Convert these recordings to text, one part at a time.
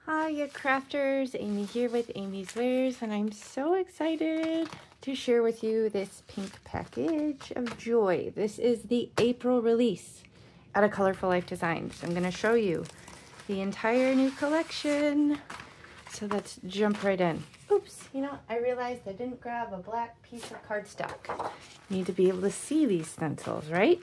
Hiya crafters, Amy here with Amy's Wares, and I'm so excited to share with you this pink package of joy. This is the April release at a Colorful Life Designs. I'm going to show you the entire new collection. So let's jump right in. Oops, you know, I realized I didn't grab a black piece of cardstock. You need to be able to see these stencils, right?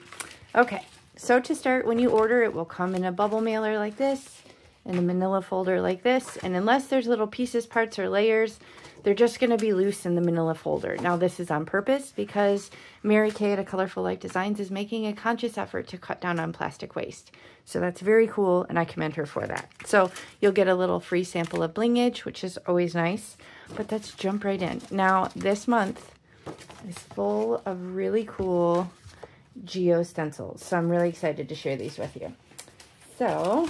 Okay, so to start, when you order, it will come in a bubble mailer like this, in a manila folder like this, and unless there's little pieces, parts, or layers, they're just going to be loose in the manila folder. Now this is on purpose because Mary Kay at a Colorful Life Designs is making a conscious effort to cut down on plastic waste. So that's very cool, and I commend her for that. So you'll get a little free sample of blingage, which is always nice, but let's jump right in. Now this month is full of really cool geo stencils, so I'm really excited to share these with you. So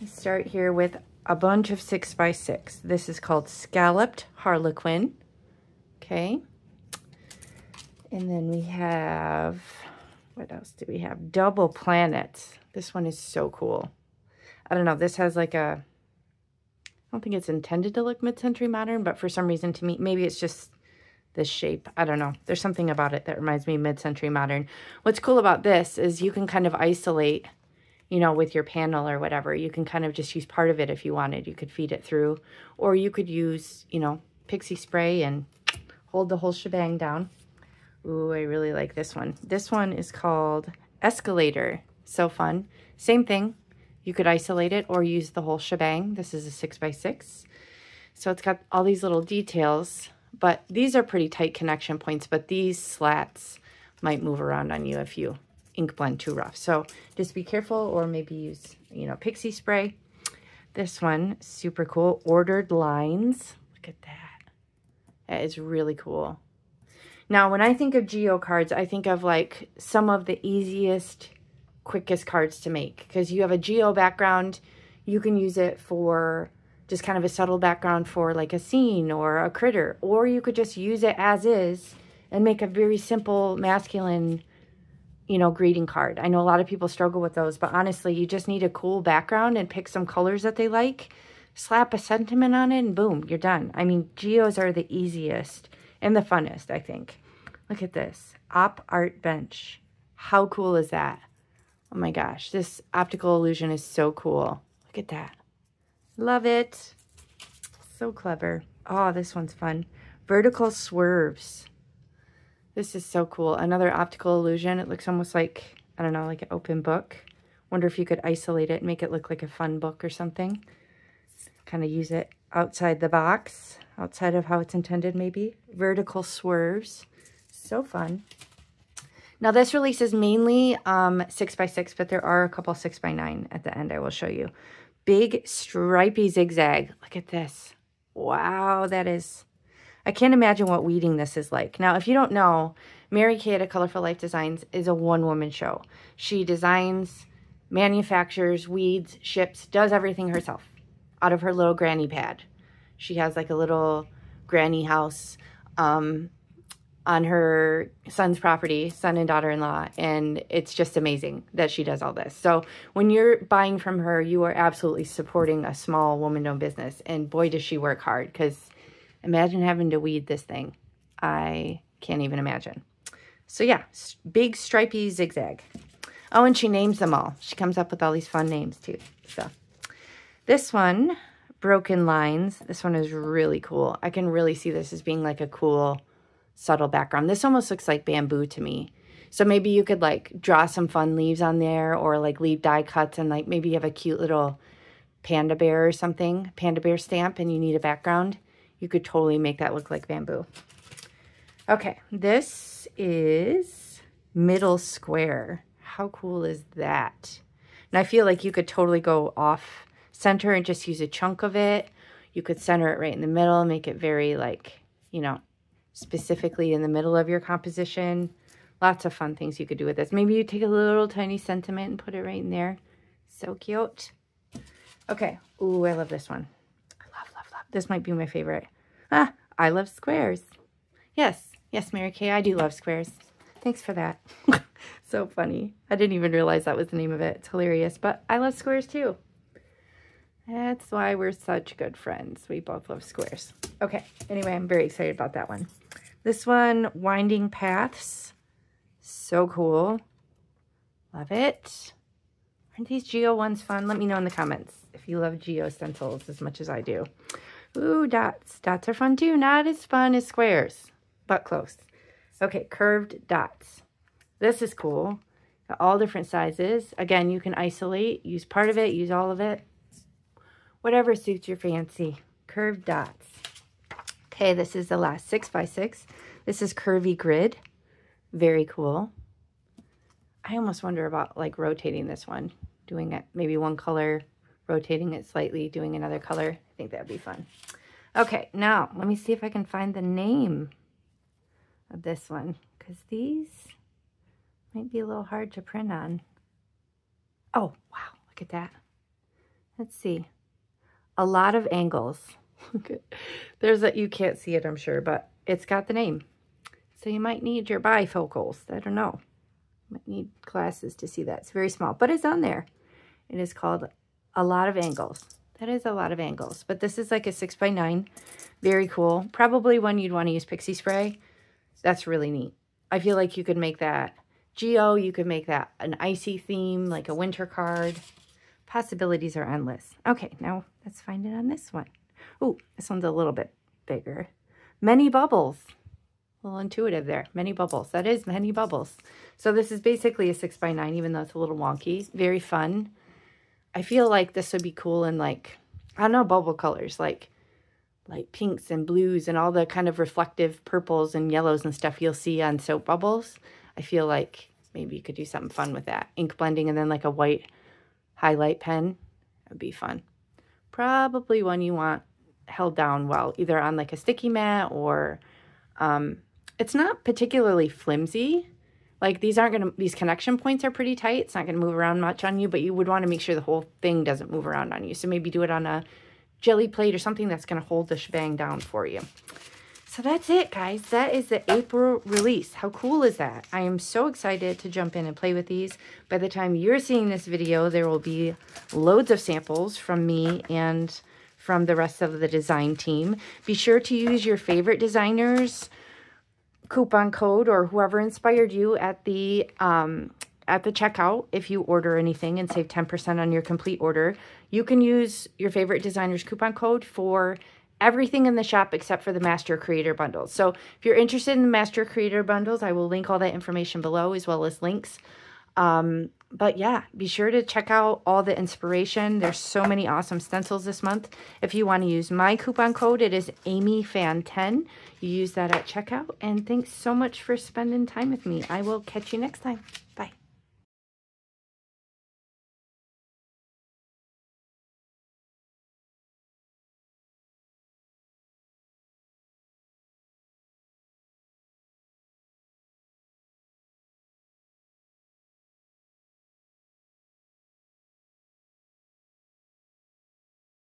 start here with a bunch of 6x6. This is called Scalloped Harlequin. Okay. And then we have, what else do we have? Double Planets. This one is so cool. I don't know. This has like a, I don't think it's intended to look mid-century modern, but for some reason to me, maybe it's just this shape. I don't know. There's something about it that reminds me of mid-century modern. What's cool about this is you can kind of isolate, you know, with your panel or whatever. You can kind of just use part of it if you wanted. You could feed it through, or you could use, you know, pixie spray and hold the whole shebang down. Ooh, I really like this one. This one is called Escalator. So fun. Same thing. You could isolate it or use the whole shebang. This is a 6x6. So it's got all these little details, but these are pretty tight connection points, but these slats might move around on you if you ink blend too rough. So just be careful, or maybe use, you know, pixie spray. This one, super cool. Ordered lines. Look at that. That is really cool. Now, when I think of geo cards, I think of like some of the easiest, quickest cards to make, because you have a geo background. You can use it for just kind of a subtle background for like a scene or a critter, or you could just use it as is and make a very simple masculine, you know, greeting card. I know a lot of people struggle with those, but honestly, you just need a cool background and pick some colors that they like, slap a sentiment on it, and boom, you're done. I mean, geos are the easiest and the funnest, I think. Look at this. Op Art Bench. How cool is that? Oh my gosh, this optical illusion is so cool. Look at that. Love it. So clever. Oh, this one's fun. Vertical Swerves. This is so cool. Another optical illusion. It looks almost like, I don't know, like an open book. Wonder if you could isolate it and make it look like a fun book or something. Kind of use it outside the box, outside of how it's intended maybe. Vertical Swerves. So fun. Now this release is mainly 6x6, but there are a couple 6x9 at the end I will show you. Big stripy zigzag. Look at this. Wow, that is... I can't imagine what weeding this is like. Now, if you don't know, Mary Kay at a Colorful Life Designs is a one-woman show. She designs, manufactures, weeds, ships, does everything herself out of her little granny pad. She has like a little granny house on her son's property, son and daughter-in-law, and it's just amazing that she does all this. So when you're buying from her, you are absolutely supporting a small woman-owned business, and boy, does she work hard, because imagine having to weed this thing. I can't even imagine. So yeah, big stripy zigzag. Oh, and she names them all. She comes up with all these fun names too. So this one, Broken Lines. This one is really cool. I can really see this as being like a cool, subtle background. This almost looks like bamboo to me. So maybe you could like draw some fun leaves on there, or like leave die cuts, and like maybe you have a cute little panda bear or something, panda bear stamp, and you need a background. You could totally make that look like bamboo. Okay, this is Middle Square. How cool is that? And I feel like you could totally go off center and just use a chunk of it. You could center it right in the middle, make it very like, you know, specifically in the middle of your composition. Lots of fun things you could do with this. Maybe you take a little tiny sentiment and put it right in there. So cute. Okay. Ooh, I love this one. This might be my favorite. Ah, I love squares. Yes, Mary Kay, I do love squares. Thanks for that. So funny. I didn't even realize that was the name of it. It's hilarious, but I love squares too. That's why we're such good friends. We both love squares. Okay, anyway, I'm very excited about that one. This one, Winding Paths. So cool. Love it. Aren't these geo ones fun? Let me know in the comments if you love geo stencils as much as I do. Ooh, dots. Dots are fun too. Not as fun as squares, but close. Okay, curved dots. This is cool. Got all different sizes. Again, you can isolate, use part of it, use all of it. Whatever suits your fancy. Curved dots. Okay, this is the last 6x6. This is curvy grid. Very cool. I almost wonder about like rotating this one. Doing it maybe one color, rotating it slightly, doing another color. I think that'd be fun. Okay, now let me see if I can find the name of this one, because these might be a little hard to print on. Oh, wow, look at that. Let's see. A lot of angles. There's a, you can't see it, I'm sure, but it's got the name. So you might need your bifocals. I don't know. You might need glasses to see that. It's very small, but it's on there. It is called A Lot of Angles. That is a lot of angles, but this is like a 6x9. Very cool. Probably one you'd want to use pixie spray. That's really neat. I feel like you could make that geo. You could make that an icy theme, like a winter card. Possibilities are endless. Okay, now let's find it on this one. Oh, this one's a little bit bigger. Many bubbles. A little intuitive there. Many bubbles. That is many bubbles. So this is basically a 6x9, even though it's a little wonky. Very fun. I feel like this would be cool in like, I don't know, bubble colors, like pinks and blues and all the kind of reflective purples and yellows and stuff you'll see on soap bubbles. I feel like maybe you could do something fun with that. Ink blending and then like a white highlight pen. That would be fun. Probably one you want held down well, either on like a sticky mat or it's not particularly flimsy. Like these aren't going to, these connection points are pretty tight. It's not going to move around much on you, but you would want to make sure the whole thing doesn't move around on you. So maybe do it on a jelly plate or something that's going to hold the shebang down for you. So that's it, guys. That is the April release. How cool is that? I am so excited to jump in and play with these. By the time you're seeing this video, there will be loads of samples from me and from the rest of the design team. Be sure to use your favorite designers' coupon code or whoever inspired you at the checkout if you order anything and save 10% on your complete order. You can use your favorite designer's coupon code for everything in the shop except for the Master Creator Bundles. So if you're interested in the Master Creator Bundles, I will link all that information below as well as links. But yeah, be sure to check out all the inspiration. There's so many awesome stencils this month. If you want to use my coupon code, it is AmyFan10. You use that at checkout. And thanks so much for spending time with me. I will catch you next time. Bye.